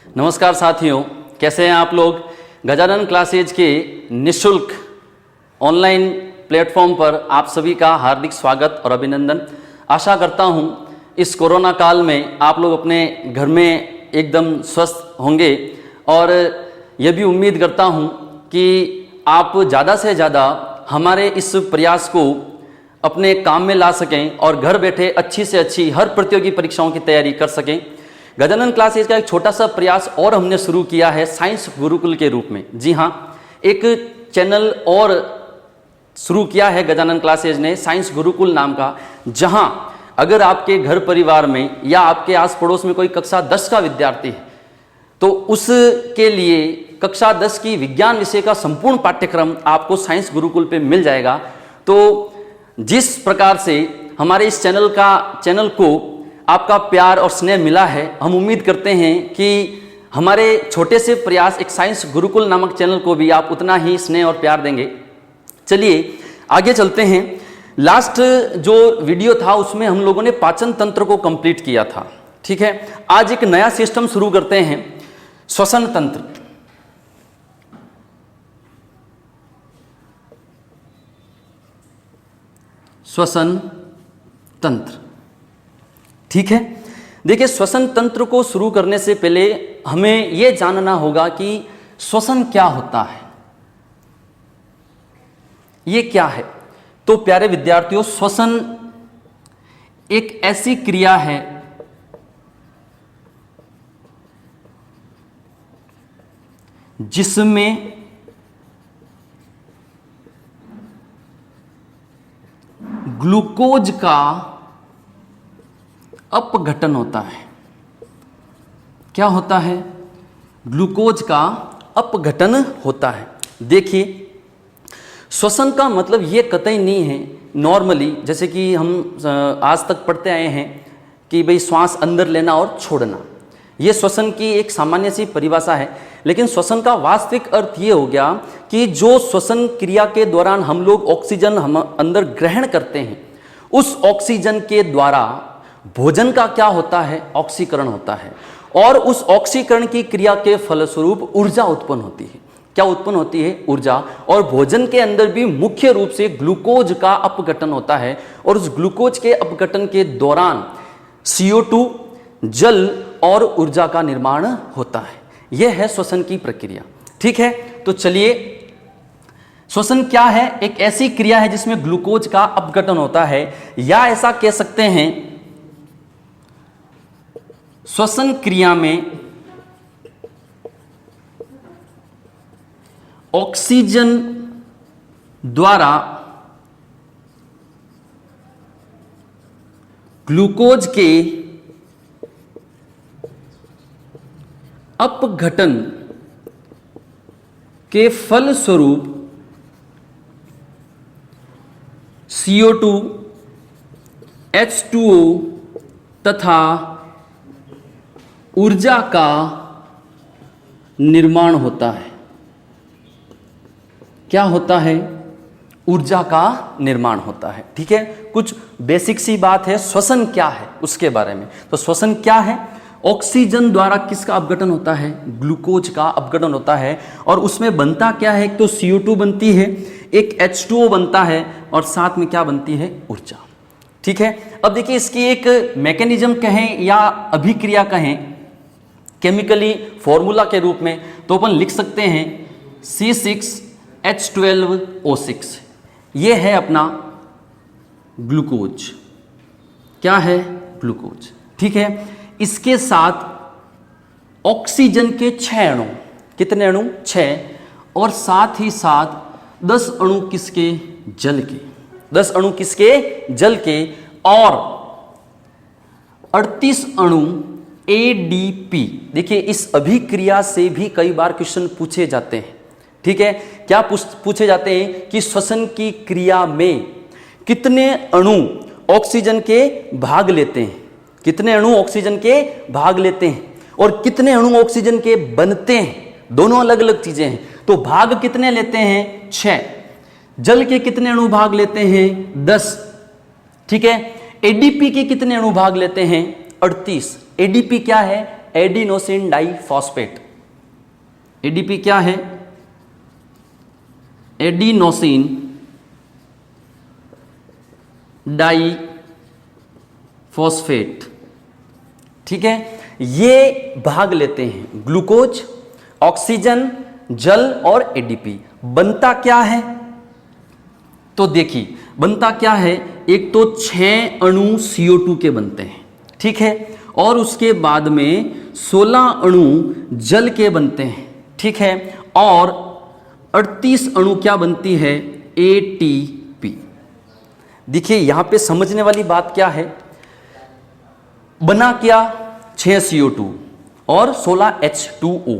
नमस्कार साथियों, कैसे हैं आप लोग। गजानन क्लासेज के निःशुल्क ऑनलाइन प्लेटफॉर्म पर आप सभी का हार्दिक स्वागत और अभिनंदन। आशा करता हूं इस कोरोना काल में आप लोग अपने घर में एकदम स्वस्थ होंगे और यह भी उम्मीद करता हूं कि आप ज़्यादा से ज़्यादा हमारे इस प्रयास को अपने काम में ला सकें और घर बैठे अच्छी से अच्छी हर प्रतियोगी परीक्षाओं की तैयारी कर सकें। गजानन क्लासेज का एक छोटा सा प्रयास और हमने शुरू किया है साइंस गुरुकुल के रूप में। जी हाँ, एक चैनल और शुरू किया है गजानन क्लासेज ने, साइंस गुरुकुल नाम का, जहां अगर आपके घर परिवार में या आपके आस पड़ोस में कोई कक्षा 10 का विद्यार्थी है तो उसके लिए कक्षा 10 की विज्ञान विषय का संपूर्ण पाठ्यक्रम आपको साइंस गुरुकुल पे मिल जाएगा। तो जिस प्रकार से हमारे इस चैनल को आपका प्यार और स्नेह मिला है, हम उम्मीद करते हैं कि हमारे छोटे से प्रयास एक साइंस गुरुकुल नामक चैनल को भी आप उतना ही स्नेह और प्यार देंगे। चलिए आगे चलते हैं। लास्ट जो वीडियो था उसमें हम लोगों ने पाचन तंत्र को कंप्लीट किया था, ठीक है। आज एक नया सिस्टम शुरू करते हैं, श्वसन तंत्र। श्वसन तंत्र, ठीक है। देखिए, श्वसन तंत्र को शुरू करने से पहले हमें यह जानना होगा कि श्वसन क्या होता है, ये क्या है। तो प्यारे विद्यार्थियों, श्वसन एक ऐसी क्रिया है जिसमें ग्लूकोज का अपघटन होता है। क्या होता है? ग्लूकोज का अपघटन होता है। देखिए, श्वसन का मतलब ये कतई नहीं है नॉर्मली, जैसे कि हम आज तक पढ़ते आए हैं कि भाई श्वास अंदर लेना और छोड़ना, ये श्वसन की एक सामान्य सी परिभाषा है। लेकिन श्वसन का वास्तविक अर्थ ये हो गया कि जो श्वसन क्रिया के दौरान हम लोग ऑक्सीजन हम अंदर ग्रहण करते हैं, उस ऑक्सीजन के द्वारा भोजन का क्या होता है? ऑक्सीकरण होता है। और उस ऑक्सीकरण की क्रिया के फलस्वरूप ऊर्जा उत्पन्न होती है। क्या उत्पन्न होती है? ऊर्जा। और भोजन के अंदर भी मुख्य रूप से ग्लूकोज का अपघटन होता है और उस ग्लूकोज के अपघटन के दौरान CO2, जल और ऊर्जा का निर्माण होता है। यह है श्वसन की प्रक्रिया, ठीक है। तो चलिए, श्वसन क्या है? एक ऐसी क्रिया है जिसमें ग्लूकोज का अपघटन होता है, या ऐसा कह सकते हैं श्वसन क्रिया में ऑक्सीजन द्वारा ग्लूकोज के अपघटन के फलस्वरूप CO2, H2O तथा ऊर्जा का निर्माण होता है। क्या होता है? ऊर्जा का निर्माण होता है, ठीक है। कुछ बेसिक सी बात है, श्वसन क्या है उसके बारे में। तो श्वसन क्या है? ऑक्सीजन द्वारा किसका अपघटन होता है? ग्लूकोज का अपघटन होता है। और उसमें बनता क्या है? एक तो CO2 बनती है, एक H2O बनता है और साथ में क्या बनती है? ऊर्जा, ठीक है। अब देखिए, इसकी एक मैकेनिज्म कहें या अभिक्रिया कहें केमिकली फॉर्मूला के रूप में, तो अपन लिख सकते हैं C6H12O6। ये है अपना ग्लूकोज। क्या है? ग्लूकोज, ठीक है। इसके साथ ऑक्सीजन के 6 अणु, कितने अणु? 6, और साथ ही साथ 10 अणु किसके? जल के। 10 अणु किसके? जल के। और 38 अणु ADP। देखिए, इस अभिक्रिया से भी कई बार क्वेश्चन पूछे जाते हैं, ठीक है। क्या पूछे जाते हैं कि श्वसन की क्रिया में कितने अणु ऑक्सीजन के भाग लेते हैं, कितने अणु ऑक्सीजन के भाग लेते हैं और कितने अणु ऑक्सीजन के बनते हैं। दोनों अलग अलग चीजें हैं। तो भाग कितने लेते हैं? 6। जल के कितने अणु भाग लेते हैं? 10, ठीक है। ADP के कितने अणु भाग लेते हैं? 38। ADP क्या है? Adenosine diphosphate. एडीपी क्या है? Adenosine diphosphate. ठीक है, ये भाग लेते हैं ग्लूकोज, ऑक्सीजन, जल और एडीपी। बनता क्या है? तो देखिए बनता क्या है, एक तो 6 अणु CO2 के बनते हैं, ठीक है, और उसके बाद में 16 अणु जल के बनते हैं, ठीक है, और 38 अणु क्या बनती है? ATP। देखिए यहां पे समझने वाली बात क्या है, बना क्या? 6 CO2 और 16 H2O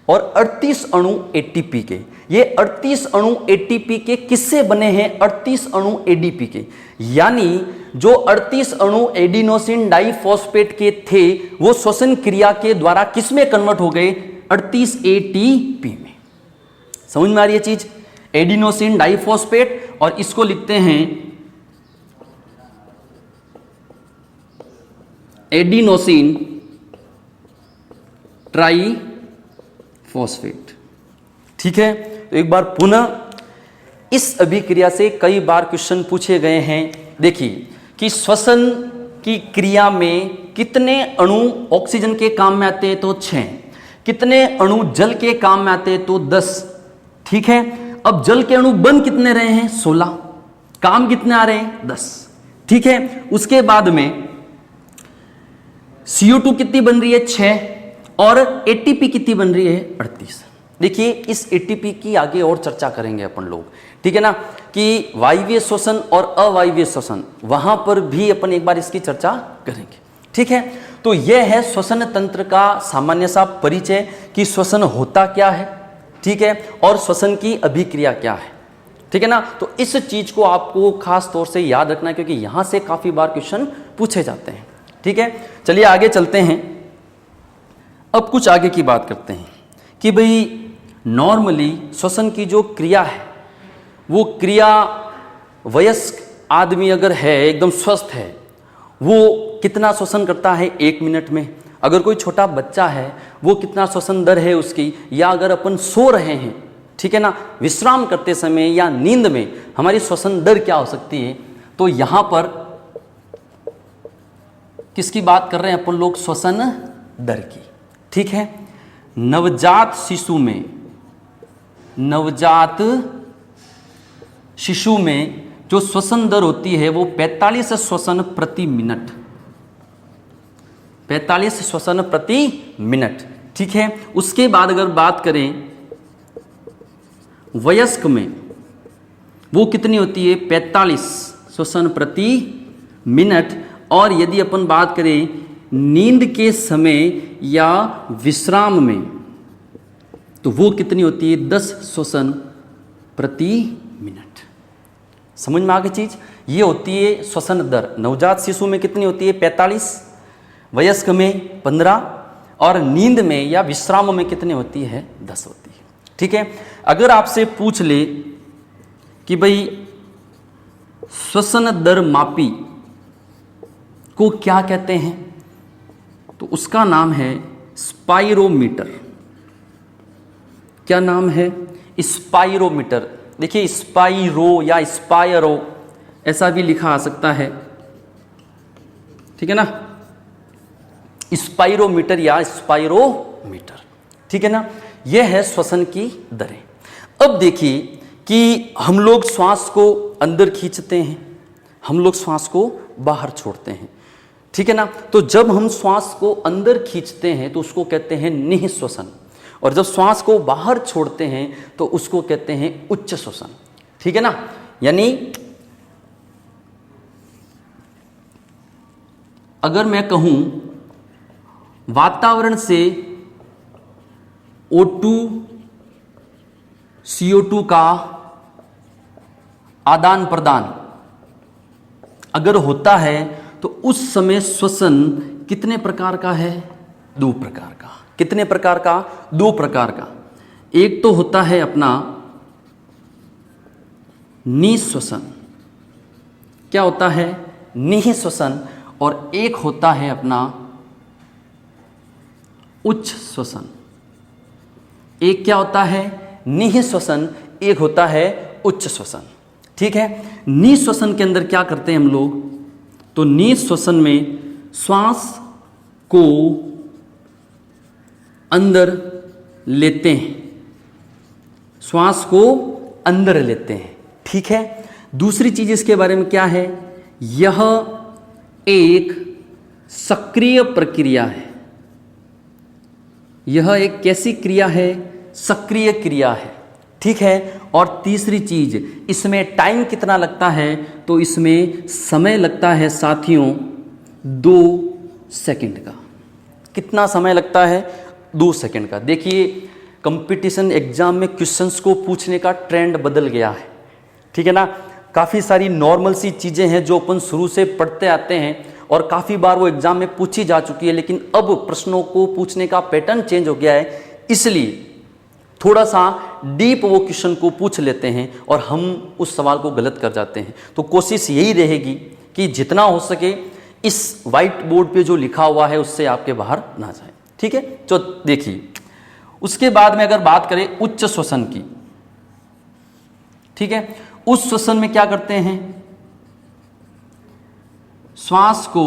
और 38 अणु ATP के। ये 38 अणु ATP के किससे बने हैं? 38 अणु ADP के। यानी जो 38 अणु एडिनोसिन डाइफॉस्फेट के थे वो श्वसन क्रिया के द्वारा किसमें कन्वर्ट हो गए? 38 ATP में। समझ में आ रही है चीज? एडिनोसिन डाइफॉस्फेट, और इसको लिखते हैं एडिनोसिन ट्राइफॉस्फेट। ठीक है, तो एक बार पुनः इस अभिक्रिया से कई बार क्वेश्चन पूछे गए हैं। देखिए कि श्वसन की क्रिया में कितने अणु ऑक्सीजन के काम में आते हैं? तो 6। कितने अणु जल के काम में आते हैं? तो 10। ठीक है, अब जल के अणु बन कितने रहे हैं? 16। काम कितने आ रहे हैं? 10। ठीक है, उसके बाद में CO2 कितनी बन रही है? 6, और ATP कितनी बन रही है? 38। देखिए इस ATP की आगे और चर्चा करेंगे अपन लोग, ठीक है ना, कि वायवीय श्वसन और अवायवीय श्वसन, वहां पर भी अपन एक बार इसकी चर्चा करेंगे। ठीक है, तो यह है श्वसन तंत्र का सामान्य सा परिचय कि श्वसन होता क्या है, ठीक है, और श्वसन की अभिक्रिया क्या है। ठीक है ना, तो इस चीज को आपको खास तौर से याद रखना है क्योंकि यहां से काफी बार क्वेश्चन पूछे जाते हैं। ठीक है, चलिए आगे चलते हैं। अब कुछ आगे की बात करते हैं कि भाई नॉर्मली श्वसन की जो क्रिया है वो क्रिया वयस्क आदमी अगर है, एकदम स्वस्थ है, वो कितना श्वसन करता है 1 मिनट में? अगर कोई छोटा बच्चा है वो कितना श्वसन दर है उसकी? या अगर अपन सो रहे हैं, ठीक है ना, विश्राम करते समय या नींद में हमारी श्वसन दर क्या हो सकती है? तो यहां पर किसकी बात कर रहे हैं अपन लोग? श्वसन दर की। ठीक है, नवजात शिशु में जो श्वसन दर होती है वो 45 श्वसन प्रति मिनट। 45 श्वसन प्रति मिनट। ठीक है, उसके बाद अगर बात करें वयस्क में, वो कितनी होती है? 45 श्वसन प्रति मिनट। और यदि अपन बात करें नींद के समय या विश्राम में तो वो कितनी होती है? 10 श्वसन प्रति मिनट। समझ में आ गई चीज? ये होती है श्वसन दर। नवजात शिशु में कितनी होती है? 45, वयस्क में 15, और नींद में या विश्राम में कितनी होती है? 10 होती है। ठीक है, अगर आपसे पूछ ले कि भाई श्वसन दर मापी को क्या कहते हैं, तो उसका नाम है स्पाइरोमीटर। क्या नाम है? स्पाइरोमीटर। देखिए स्पाइरो या स्पायरो ऐसा भी लिखा आ सकता है, ठीक है ना, स्पाइरोमीटर या स्पाइरोमीटर। ठीक है ना, यह है श्वसन की दरें। अब देखिए कि हम लोग श्वास को अंदर खींचते हैं, हम लोग श्वास को बाहर छोड़ते हैं, ठीक है ना। तो जब हम श्वास को अंदर खींचते हैं तो उसको कहते हैं निःश्वसन, और जब श्वास को बाहर छोड़ते हैं तो उसको कहते हैं उच्च श्वसन। ठीक है ना, यानी अगर मैं कहूं वातावरण से O2 CO2 का आदान प्रदान अगर होता है तो उस समय श्वसन कितने प्रकार का है? 2 प्रकार का। कितने प्रकार का? 2 प्रकार का। एक तो होता है अपना निःश्वसन। क्या होता है? निःश्वसन। और एक होता है अपना उच्च श्वसन, एक क्या होता है निःश्वसन, एक होता है उच्च श्वसन। ठीक है, निःश्वसन के अंदर क्या करते हैं हम लोग, तो निःश्वसन में श्वास को अंदर लेते हैं, श्वास को अंदर लेते हैं। ठीक है, दूसरी चीज इसके बारे में क्या है, यह एक सक्रिय प्रक्रिया है। यह एक कैसी क्रिया है, सक्रिय क्रिया है। ठीक है, और तीसरी चीज, इसमें टाइम कितना लगता है, तो इसमें समय लगता है साथियों 2 सेकंड का। कितना समय लगता है, 2 सेकंड का। देखिए कंपटीशन एग्जाम में क्वेश्चंस को पूछने का ट्रेंड बदल गया है। ठीक है ना, काफ़ी सारी नॉर्मल सी चीज़ें हैं जो अपन शुरू से पढ़ते आते हैं और काफ़ी बार वो एग्जाम में पूछी जा चुकी है, लेकिन अब प्रश्नों को पूछने का पैटर्न चेंज हो गया है, इसलिए थोड़ा सा डीप वो क्वेश्चन को पूछ लेते हैं और हम उस सवाल को गलत कर जाते हैं। तो कोशिश यही रहेगी कि जितना हो सके इस वाइट बोर्ड पे जो लिखा हुआ है उससे आपके बाहर ना जाए। ठीक है, तो देखिए उसके बाद में अगर बात करें उच्च श्वसन की, ठीक है, उस श्वसन में क्या करते हैं, श्वास को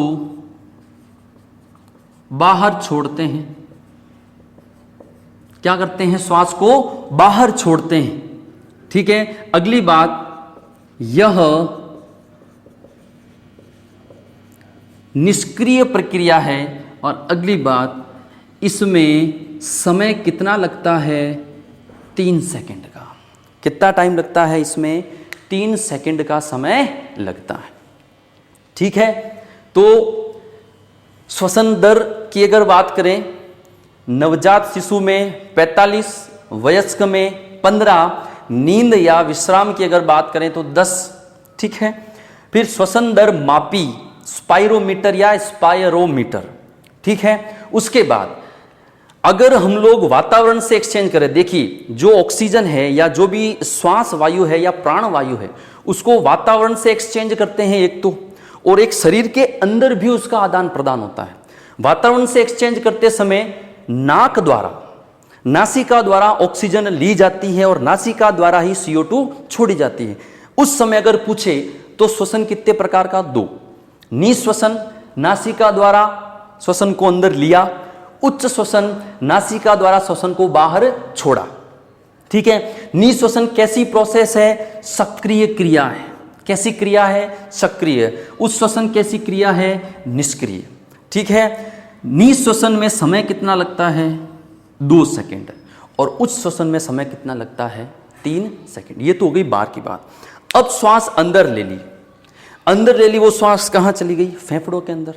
बाहर छोड़ते हैं। क्या करते हैं, श्वास को बाहर छोड़ते हैं। ठीक है, अगली बात, यह निष्क्रिय प्रक्रिया है। और अगली बात, इसमें समय कितना लगता है, 3 सेकंड का। कितना टाइम लगता है इसमें, 3 सेकंड का समय लगता है। ठीक है, तो श्वसन दर की अगर बात करें, नवजात शिशु में 45, वयस्क में 15, नींद या विश्राम की अगर बात करें तो 10। ठीक है, फिर श्वसन दर मापी स्पाइरोमीटर या स्पायरोमीटर। ठीक है, उसके बाद अगर हम लोग वातावरण से एक्सचेंज करें, देखिए जो ऑक्सीजन है या जो भी श्वास वायु है या प्राण वायु है उसको वातावरण से एक्सचेंज करते हैं एक तो, और एक शरीर के अंदर भी उसका आदान प्रदान होता है। वातावरण से एक्सचेंज करते समय नाक द्वारा, नासिका द्वारा ऑक्सीजन ली जाती है और नासिका द्वारा ही CO2 छोड़ी जाती है। उस समय अगर पूछे तो श्वसन कितने प्रकार का, 2। निःश्वसन, नासिका द्वारा श्वसन को अंदर लिया, उच्च श्वसन, नासिका द्वारा श्वसन को बाहर छोड़ा। ठीक है, निःश्वसन कैसी प्रोसेस है, सक्रिय क्रिया है। कैसी क्रिया है, सक्रिय। उच्च श्वसन कैसी क्रिया है, निष्क्रिय। ठीक है, निःश्वसन में समय कितना लगता है, 2 सेकंड, और उच्च श्वसन में समय कितना लगता है, 3 सेकंड। ये तो हो गई बाहर की बात। अब श्वास अंदर ले ली, अंदर ले ली, वो श्वास कहाँ चली गई, फेफड़ों के अंदर।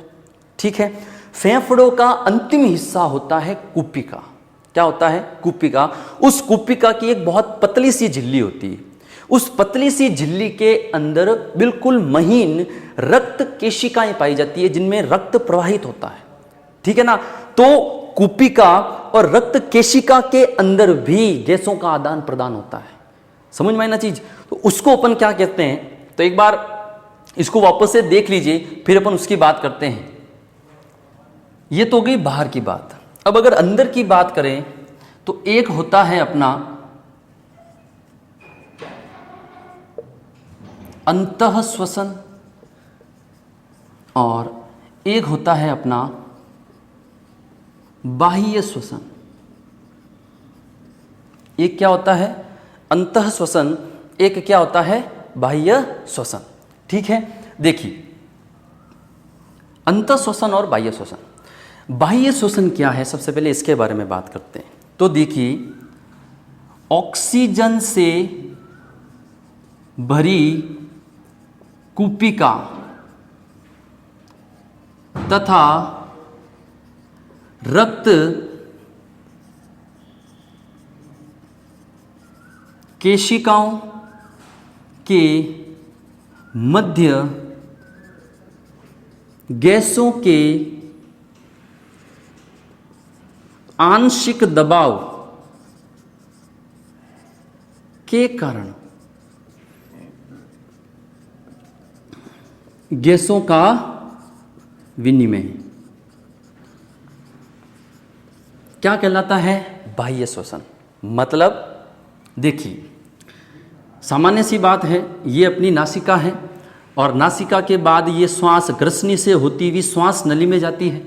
ठीक है, फेफड़ों का अंतिम हिस्सा होता है कुपिका। क्या होता है, कुपिका। उस कुपिका की एक बहुत पतली सी झिल्ली होती है। उस पतली सी झिल्ली के अंदर बिल्कुल महीन रक्त केशिकाएं पाई जाती है जिनमें रक्त प्रवाहित होता है। ठीक है ना, तो कुपिका और रक्त केशिका के अंदर भी गैसों का आदान प्रदान होता है। समझ में आई ना चीज, तो उसको अपन क्या कहते हैं, तो एक बार इसको वापस से देख लीजिए, फिर अपन उसकी बात करते हैं। ये तो गई बाहर की बात। अब अगर अंदर की बात करें तो एक होता है अपना अंतः श्वसन और एक होता है अपना बाह्य श्वसन। एक क्या होता है, अंतः श्वसन, एक क्या होता है, बाह्य श्वसन। ठीक है, देखिए अंतः श्वसन और बाह्य श्वसन। बाह्य श्वसन क्या है, सबसे पहले इसके बारे में बात करते हैं। तो देखिए, ऑक्सीजन से भरी कुपिका तथा रक्त केशिकाओं के मध्य गैसों के आंशिक दबाव के कारण गैसों का विनिमय। क्या कहलाता है? बाह्य श्वसन। मतलब देखिए, सामान्य सी बात है, ये अपनी नासिका है और नासिका के बाद ये श्वास ग्रसनी से होती हुई श्वास नली में जाती है।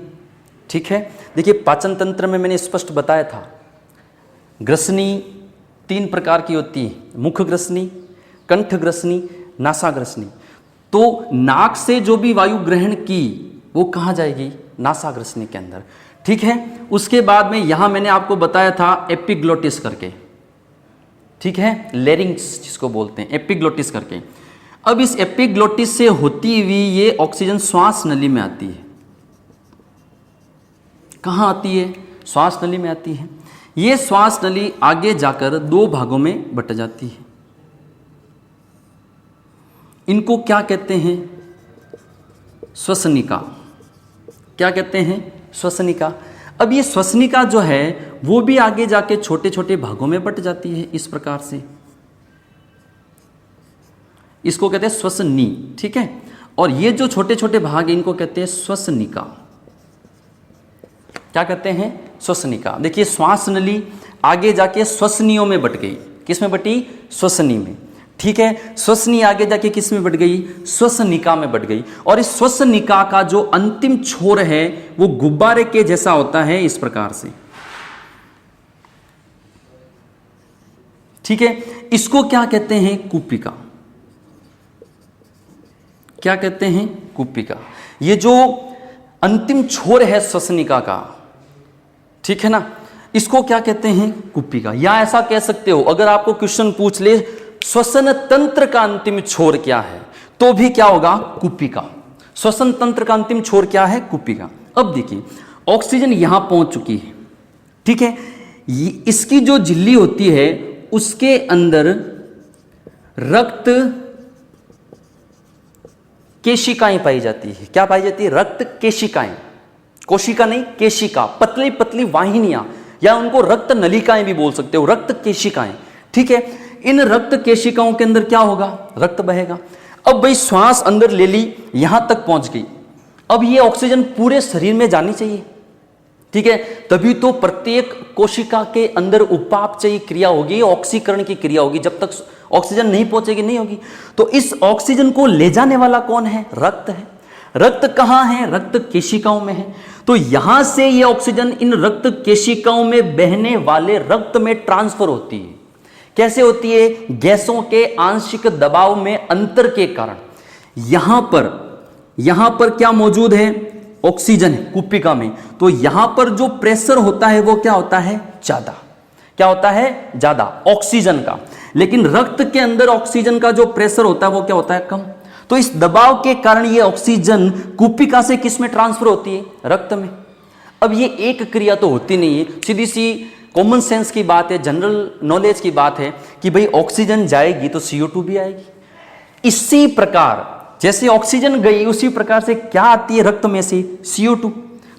ठीक है, देखिए पाचन तंत्र में मैंने स्पष्ट बताया था, ग्रसनी 3 प्रकार की होती है, मुख ग्रसनी, कंठ ग्रसनी, नासाग्रसनी। तो नाक से जो भी वायु ग्रहण की वो कहाँ जाएगी? नासाग्रसनी के अंदर। ठीक है, उसके बाद में यहां मैंने आपको बताया था एपिग्लोटिस करके, ठीक है, लेरिंग्स जिसको बोलते हैं, एपिग्लोटिस करके। अब इस एपिग्लोटिस से होती हुई ये ऑक्सीजन श्वास नली में आती है। कहाँ आती है? श्वास नली में आती है। ये श्वास नली आगे जाकर 2 भागों में बट जाती है। इनको क्या कहते हैं? श्वसनिका। क्या कहते हैं? श्वसनिका। अब ये श्वसनिका जो है वो भी आगे जाके छोटे छोटे भागों में बट जाती है इस प्रकार से। इसको कहते हैं श्वसनी। ठीक है, और ये जो छोटे छोटे भाग हैं इनको कहते हैं श्वसनिका। क्या कहते हैं? श्वसनिका। देखिए श्वास नली आगे जाके श्वसनियों में बट गई। किस में बटी? श्वसनी में। ठीक है, श्वसनी आगे जाके किस में बट गई? श्वसनिका में बट गई। और इस श्वसनिका का जो अंतिम छोर है वो गुब्बारे के जैसा होता है इस प्रकार से। ठीक है, इसको क्या कहते हैं? कुपिका। क्या कहते हैं? कुपिका। ये जो अंतिम छोर है श्वसनिका का, ठीक है ना, इसको क्या कहते हैं? कुपिका। या ऐसा कह सकते हो, अगर आपको क्वेश्चन पूछ ले श्वसन तंत्र का अंतिम छोर क्या है, तो भी क्या होगा? कुपिका। श्वसन तंत्र का अंतिम छोर क्या है? कुपिका। अब देखिए ऑक्सीजन यहां पहुंच चुकी है। ठीक है, इसकी जो झिल्ली होती है उसके अंदर रक्त केशिकाएं पाई जाती है। क्या पाई जाती है? रक्त केशिकाएं। कोशिका नहीं, केशिका, पतली पतली वाहिनियां, या उनको रक्त नलिकाएं भी बोल सकते हो, रक्त केशिकाएं। ठीक है, इन रक्त केशिकाओं के अंदर क्या होगा? रक्त बहेगा। अब भाई श्वास अंदर ले ली, यहां तक पहुंच गई। अब ये ऑक्सीजन पूरे शरीर में जानी चाहिए। ठीक है, तभी तो प्रत्येक कोशिका के अंदर उपापचयी क्रिया होगी, ऑक्सीकरण की क्रिया होगी। जब तक ऑक्सीजन नहीं पहुंचेगी नहीं होगी। तो इस ऑक्सीजन को ले जाने वाला कौन है? रक्त है। रक्त कहां है? रक्त केशिकाओं में है। तो यहां से ये ऑक्सीजन इन रक्त केशिकाओं में बहने वाले रक्त में ट्रांसफर होती है। कैसे होती है? गैसों के आंशिक दबाव में अंतर के कारण। यहां पर क्या मौजूद है? ऑक्सीजन है कुपिका में। तो यहां पर जो प्रेशर होता है वो क्या होता है? ज्यादा। क्या होता है? ज्यादा ऑक्सीजन का। लेकिन रक्त के अंदर ऑक्सीजन का जो प्रेशर होता है वो क्या होता है? कम। तो इस दबाव के कारण ये ऑक्सीजन कुपिका से किस में ट्रांसफर होती है? रक्त में। अब ये एक क्रिया तो होती नहीं है, सीधी सी कॉमन सेंस की बात है, जनरल नॉलेज की बात है कि भाई ऑक्सीजन जाएगी तो CO2 भी आएगी। इसी प्रकार जैसे ऑक्सीजन गई उसी प्रकार से क्या आती है रक्त में से? CO2।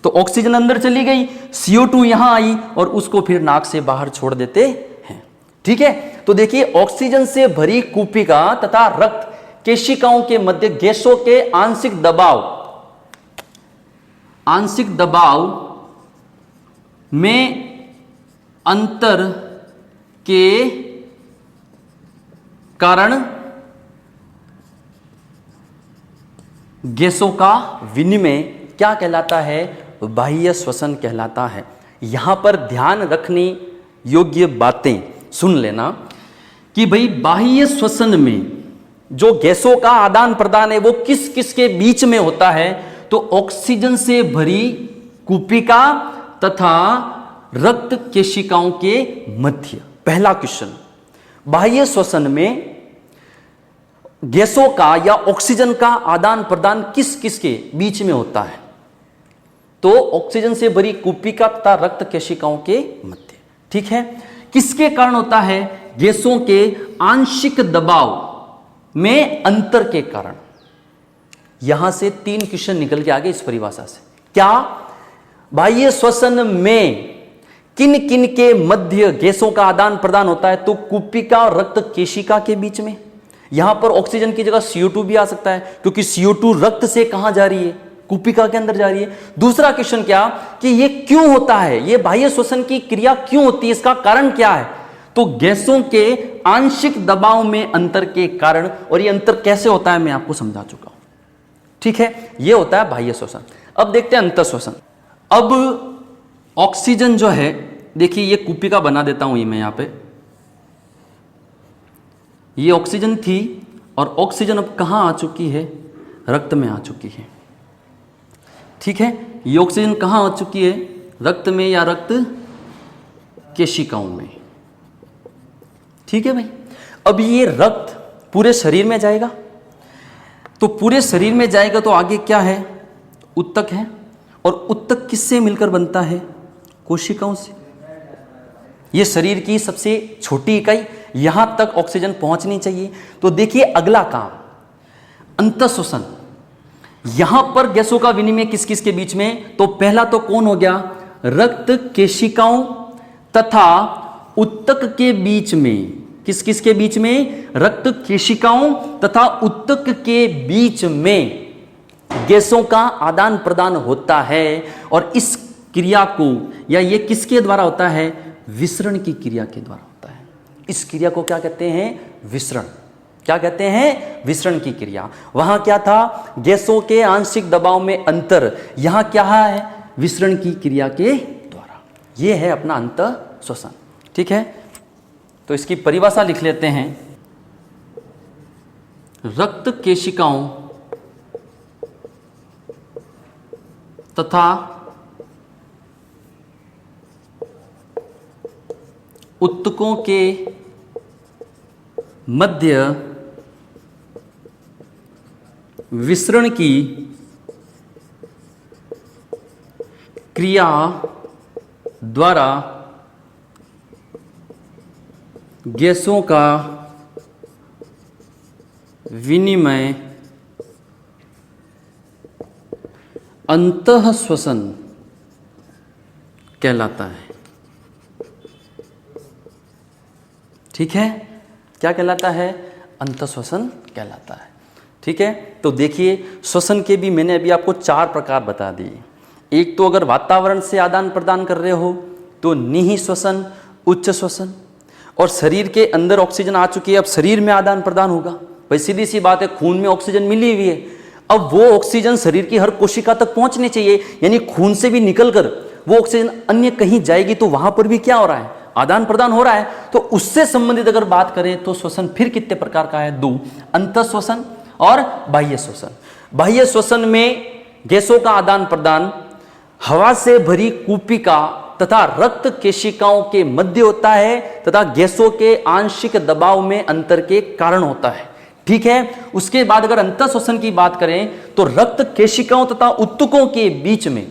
तो ऑक्सीजन अंदर चली गई, CO2 यहां आई और उसको फिर नाक से बाहर छोड़ देते हैं। ठीक है, तो देखिए ऑक्सीजन से भरी कुपिका तथा रक्त केशिकाओं के मध्य गैसों के आंशिक दबाव में अंतर के कारण गैसों का विनिमय क्या कहलाता है? बाह्य श्वसन कहलाता है। यहां पर ध्यान रखने योग्य बातें सुन लेना कि भाई बाह्य श्वसन में जो गैसों का आदान प्रदान है वो किस किस के बीच में होता है? तो ऑक्सीजन से भरी कुपिका तथा रक्त केशिकाओं के मध्य। पहला क्वेश्चन, बाह्य श्वसन में गैसों का या ऑक्सीजन का आदान प्रदान किस किस के बीच में होता है? तो ऑक्सीजन से भरी कुपिका तथा रक्त केशिकाओं के मध्य। ठीक है, किसके कारण होता है? गैसों के आंशिक दबाव में अंतर के कारण। यहां से 3 क्वेश्चन निकल के आगे इस परिभाषा से। क्या बाह्य श्वसन में किन किन के मध्य गैसों का आदान प्रदान होता है? तो कुपिका और रक्त केशिका के बीच में। यहां पर ऑक्सीजन की जगह CO2 भी आ सकता है, क्योंकि CO2 रक्त से कहां जा रही है? कुपिका के अंदर जा रही है। दूसरा क्वेश्चन क्या कि ये क्यों होता है, ये बाह्य श्वसन की क्रिया क्यों होती है, इसका कारण क्या है? तो गैसों के आंशिक दबाव में अंतर के कारण, और ये अंतर कैसे होता है मैं आपको समझा चुका हूं। ठीक है, ये होता है बाह्य श्वसन। अब देखते हैं अंतः श्वसन। अब ऑक्सीजन जो है, देखिए ये कुपिका बना देता हूं, ये मैं यहां पे, ये ऑक्सीजन थी और ऑक्सीजन अब कहां आ चुकी है? रक्त में आ चुकी है। ठीक है, ये ऑक्सीजन कहां आ चुकी है? रक्त में या रक्त केशिकाओं में। ठीक है भाई, अब ये रक्त पूरे शरीर में जाएगा, तो पूरे शरीर में जाएगा तो आगे क्या है? उत्तक है, और उत्तक किससे मिलकर बनता है? कोशिकाओं से। ये शरीर की सबसे छोटी इकाई, यहां तक ऑक्सीजन पहुंचनी चाहिए। तो देखिए अगला काम, अंतः श्वसन। यहां पर गैसों का विनिमय किस किस के बीच में? तो पहला तो कौन हो गया? रक्त केशिकाओं तथा उत्तक के बीच में। किस किस के बीच में? रक्त केशिकाओं तथा उत्तक के बीच में गैसों का आदान प्रदान होता है। और इस क्रिया को, या ये किसके द्वारा होता है? विसरण की क्रिया के द्वारा होता है। इस क्रिया को क्या कहते हैं? विसरण। क्या कहते हैं? विसरण की क्रिया। वहां क्या था? गैसों के आंशिक दबाव में अंतर। यहां क्या है? विसरण की क्रिया के द्वारा। यह है अपना अंतः श्वसन। ठीक है, तो इसकी परिभाषा लिख लेते हैं। रक्त केशिकाओं तथा उत्तकों के मध्य विसरण की क्रिया द्वारा गैसों का विनिमय अंतः श्वसन कहलाता है। ठीक है, क्या कहलाता है? अंतः श्वसन कहलाता है। ठीक है, तो देखिए श्वसन के भी मैंने अभी आपको 4 प्रकार बता दिए। एक तो अगर वातावरण से आदान प्रदान कर रहे हो तो निहि श्वसन, उच्च श्वसन, और शरीर के अंदर ऑक्सीजन आ चुकी है, अब शरीर में आदान प्रदान होगा। भाई सीधी सी बात है, खून में ऑक्सीजन मिली हुई है, अब वो ऑक्सीजन शरीर की हर कोशिका तक पहुंचनी चाहिए, यानी खून से भी निकलकर वो ऑक्सीजन अन्य कहीं जाएगी, तो वहां पर भी क्या हो रहा है? आदान प्रदान हो रहा है। तो उससे संबंधित अगर बात करें तो श्वसन फिर कितने प्रकार का है? 2, अंतः श्वसन और बाह्य श्वसन। बाह्य श्वसन में गैसों का आदान प्रदान हवा से भरी कूपिका तथा रक्त केशिकाओं के मध्य होता है तथा गैसों के आंशिक दबाव में अंतर के कारण होता है। ठीक है, उसके बाद अगर अंतः श्वसन की बात करें तो रक्त केशिकाओं तथा उत्तकों के बीच में,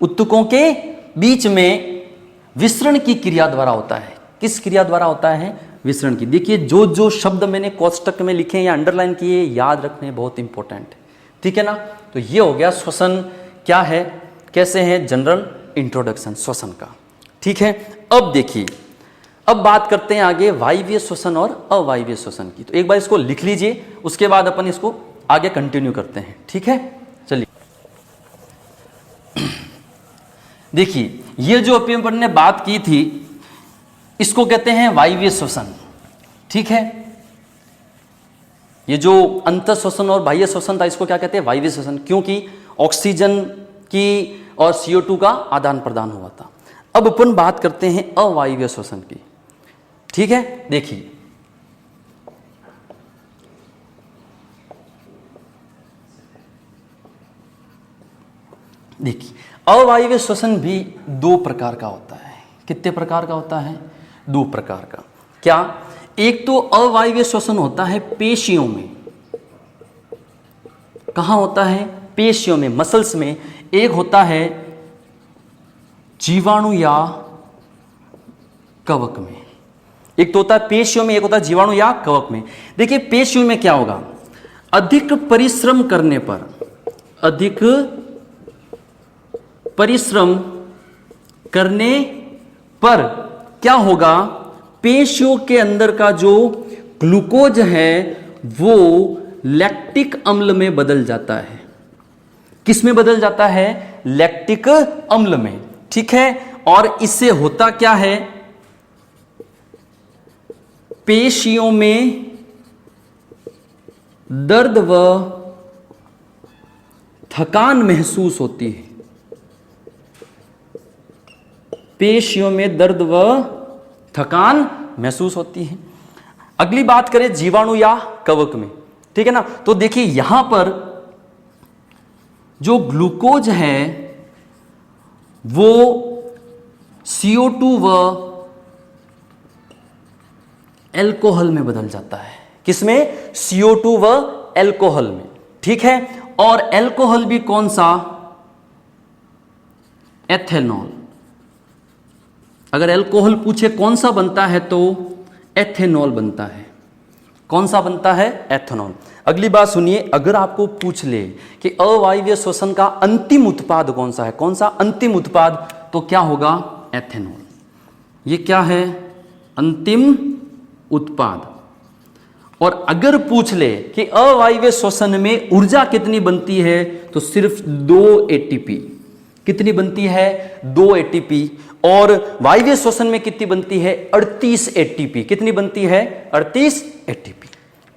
उत्तकों के बीच में विसरण की क्रिया द्वारा होता है। किस क्रिया द्वारा होता है? विसरण की। देखिए जो जो शब्द मैंने कोष्टक में लिखे या अंडरलाइन किए, याद रखने बहुत इंपॉर्टेंट है। ठीक है ना, तो ये हो गया श्वसन क्या है, कैसे है, जनरल इंट्रोडक्शन श्वसन का। ठीक है, अब देखिए, अब बात करते हैं आगे वायवीय श्वसन और अवायवीय श्वसन की। तो एक बार इसको लिख लीजिए, उसके बाद अपन इसको आगे कंटिन्यू करते हैं। ठीक है, चलिए देखिए, ये जो अभी अपन ने बात की थी इसको कहते हैं वायवीय श्वसन। ठीक है, ये जो अंतः श्वसन और बाह्य श्वसन था इसको क्या कहते हैं? वायवीय श्वसन, क्योंकि ऑक्सीजन की और CO2 का आदान प्रदान हुआ था। अब अपन बात करते हैं अवायवीय श्वसन की। ठीक है, देखिए अवायवीय श्वसन भी 2 प्रकार का होता है। कितने प्रकार का होता है? 2 प्रकार का। क्या? एक तो अवायवीय श्वसन होता है पेशियों में। कहां होता है? पेशियों में, मसल्स में। एक होता है जीवाणु या कवक में। एक तो होता है पेशियों में, एक होता है जीवाणु या कवक में। देखिए पेशियों में क्या होगा? अधिक परिश्रम करने पर, अधिक परिश्रम करने पर क्या होगा? पेशियों के अंदर का जो ग्लूकोज है वो लैक्टिक अम्ल में बदल जाता है। किस में बदल जाता है? लैक्टिक अम्ल में। ठीक है, और इससे होता क्या है? पेशियों में दर्द व थकान महसूस होती है। पेशियों में दर्द व थकान महसूस होती है। अगली बात करें जीवाणु या कवक में, ठीक है ना। तो देखिए यहां पर जो ग्लूकोज है वो CO2 व एल्कोहल में बदल जाता है। किसमें? CO2 व एल्कोहल में। ठीक है, और एल्कोहल भी कौन सा? एथेनॉल। अगर एल्कोहल पूछे कौन सा बनता है तो एथेनॉल बनता है। कौन सा बनता है? एथेनॉल। अगली बात सुनिए, अगर आपको पूछ ले कि अवायवीय श्वसन का अंतिम उत्पाद कौन सा है, कौन सा अंतिम उत्पाद, तो क्या होगा? एथेनॉल। ये क्या है? अंतिम उत्पाद। और अगर पूछ ले कि अवायवीय श्वसन में ऊर्जा कितनी बनती है, तो सिर्फ 2 ATP। कितनी बनती है? 2 ATP। और वायवीय श्वसन में कितनी बनती है? 38 ATP। कितनी बनती है? 38 ATP।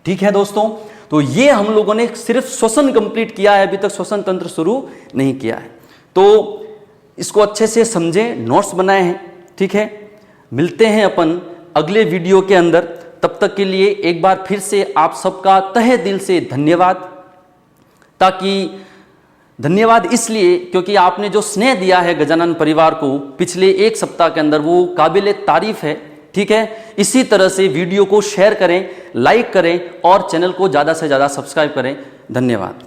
ठीक है दोस्तों, तो ये हम लोगों ने सिर्फ श्वसन कंप्लीट किया है, अभी तक श्वसन तंत्र शुरू नहीं किया है। तो इसको अच्छे से समझें, नोट्स बनाए हैं। ठीक है, मिलते हैं अपन अगले वीडियो के अंदर। तब तक के लिए एक बार फिर से आप सबका तहे दिल से धन्यवाद। धन्यवाद इसलिए क्योंकि आपने जो स्नेह दिया है गजानन परिवार को पिछले 1 सप्ताह के अंदर, वो काबिले तारीफ है। ठीक है, इसी तरह से वीडियो को शेयर करें, लाइक करें और चैनल को ज़्यादा से ज़्यादा सब्सक्राइब करें। धन्यवाद।